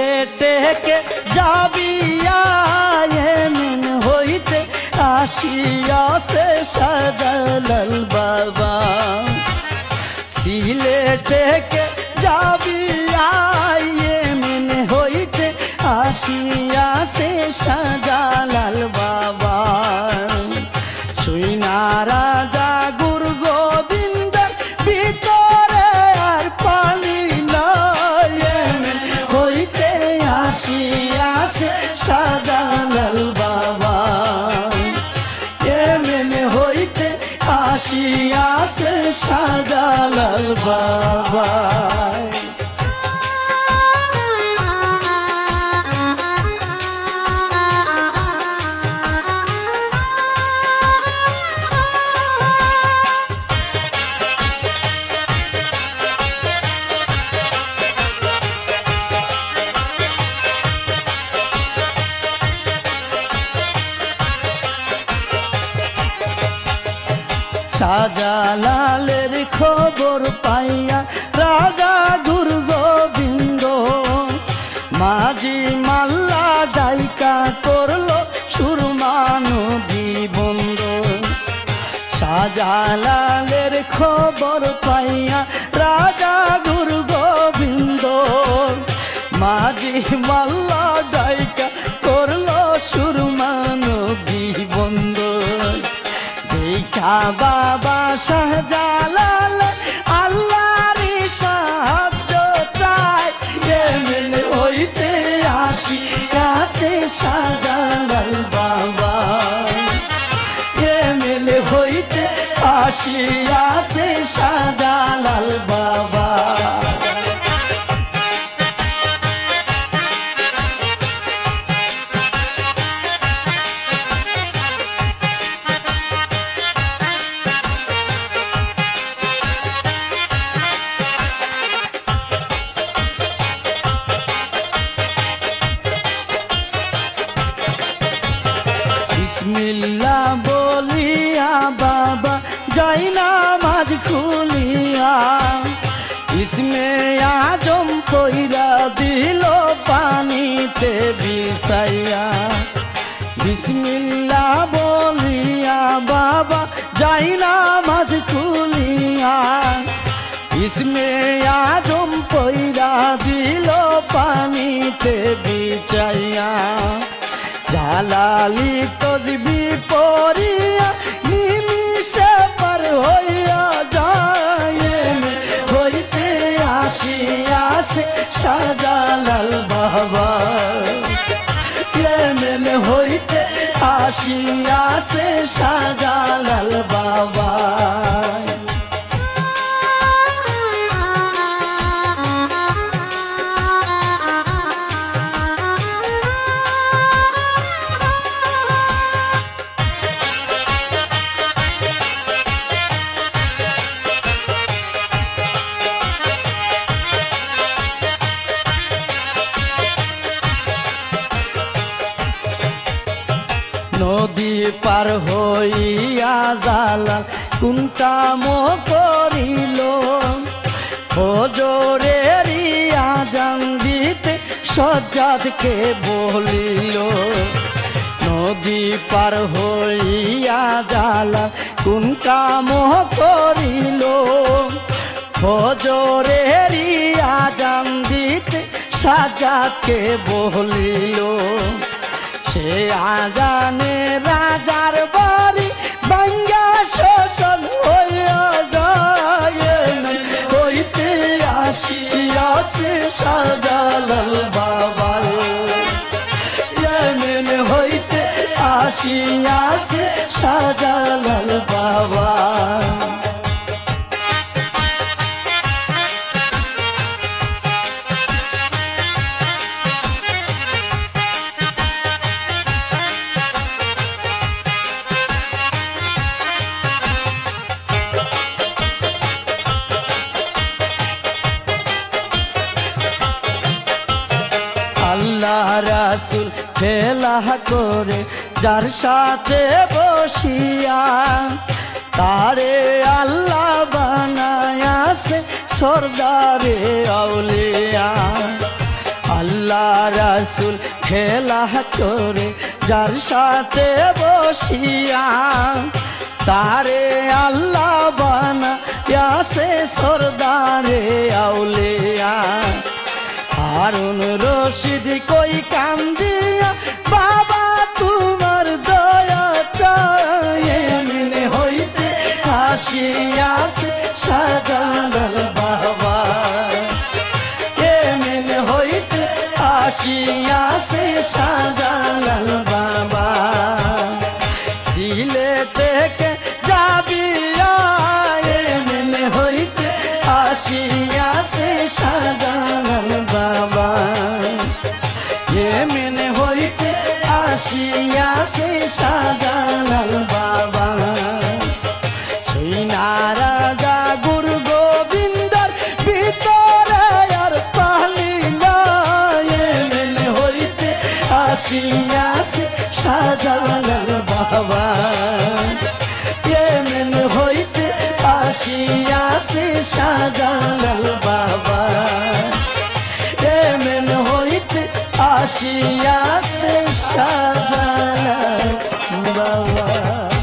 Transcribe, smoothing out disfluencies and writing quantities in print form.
সিলেটেকে যাবিয়া এমন হইতে আসিয়াছে শাহজালাল বাবা সিলেটেকে যাবিয়া এমন হইতে আসিয়াছে শাহজালাল বাবা শুইনা রাজা গুরু গোবিন্দের ভিতরে আর পানি নাই হইতে আসিয়াছে শাহজালাল বাবা এমন হইতে আসিয়াছে শাহজালাল বাবা শাহজালালের খবর পাইয়া রাজা গুরু গোবিন্দ মাঝি মাল্লা ডাইকা করলো সুরমানো বিবন্দ শাহজালালের খবর পাইয়া রাজা গুরু গোবিন্দ মাঝি মাল্লা ডাইকা করলো সুরমানো বিবন্দ বাবা শাহজালাল আল্লাহর সাহায্য চাই এমন হইতে আসিয়াছে শাহজালাল বাবা এমন হইতে আসিয়াছে শাহজালাল বাবা বিসমিল্লাহ বলিয়া বাবা যাই নামাজ খুলিয়া ইসমে আজম কইরা দিল পানিতে বিছাইয়া বিসমিল্লাহ বলিয়া বাবা যাই নামাজ খুলিয়া ইসমে আজম কইরা দিল পানিতে বিছাইয়া জালালি তসবি পড়িয়া নিমিষে পার হইয়া যায় হইতে আসিয়াছে শাহজালাল বাবা এমন হইতে আসিয়াছে শাহজালাল বাবা নদী পার হইয়া জালাল কুন্তাম করিল ফজরের আযান দিতে সজ্জাদকে বলিল নদী পার হইয়া জালাল কুন্তাম করিল ফজরের আযান দিতে সাজ্জাদকে বলিল সে আজানে রাজার বাড়ি বাঙ্গা শোষণ হইয়া যায় হইতে আসিয়াছে শাহজালাল বাবা এমন হইতে আসিয়াছে শাহজালাল বাবা আল্লাহ রাসূল খেলা করে যার সাথে বসিয়া তারে আল্লাহ বানায়াছে সরদারে আউলিয়া আল্লাহ রাসূল খেলা করে যার সাথে বসিয়া তারে আল্লাহ বানায়াছে সরদারে আউলিয়া হারুন রশিদ কই কান্দিয়া বাবা তোমার দয়া চাই মনে হইতে হাসিয়াছে শাহজালাল বাবা মনে হইতে হাসিয়াছে শাহজালাল বাবা সিলেট থেকে যাবিয়া মনে হইতে হাসিয়াছে শাহজালাল বাবা মনে হইতে আসিয়াছে শাহজালাল বাবা সেই নারাজা গুরু গোবিন্দর ভিতরে আর পালি মনে হইতে আসিয়াছে শাহজালাল বাবা মনে হইতে আসিয়াছে শাহজালাল বাবা মনে হইতে আসিয়াছে শাহজালাল বাবা।